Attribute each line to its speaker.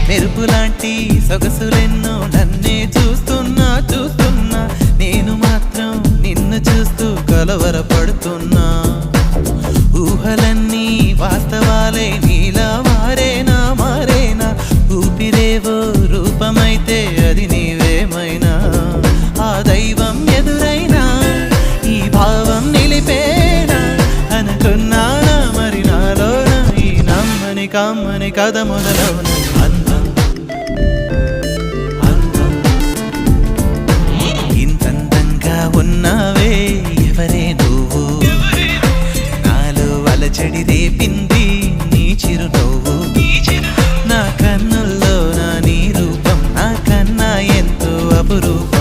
Speaker 1: మెరుపులాంటి సొగసులెన్నో నన్నే చూస్తున్నా చూస్తున్నా నేను మాత్రం నిన్ను చూస్తూ కలవరపడుతున్నా ఊహలన్నీ వాస్తవాలే నీలా మారేనా మారేనా ఊపిరేవో రూపమైతే అది నీవేమైనా ఆ దైవం ఎదురైనా ఈ భావం నిలిపేనా అనుకున్నానా మరి నాలోన ఈ నమ్మని కమ్మని కథ మొదలవున అందం ఇంతందంగా ఉన్నావే ఎవరే నువ్వు నాలో అలచడి రేపింది నీ చిరునవ్వు నా కన్నుల్లో నా నీ రూపం నా కన్నా ఎంతో అపురూపం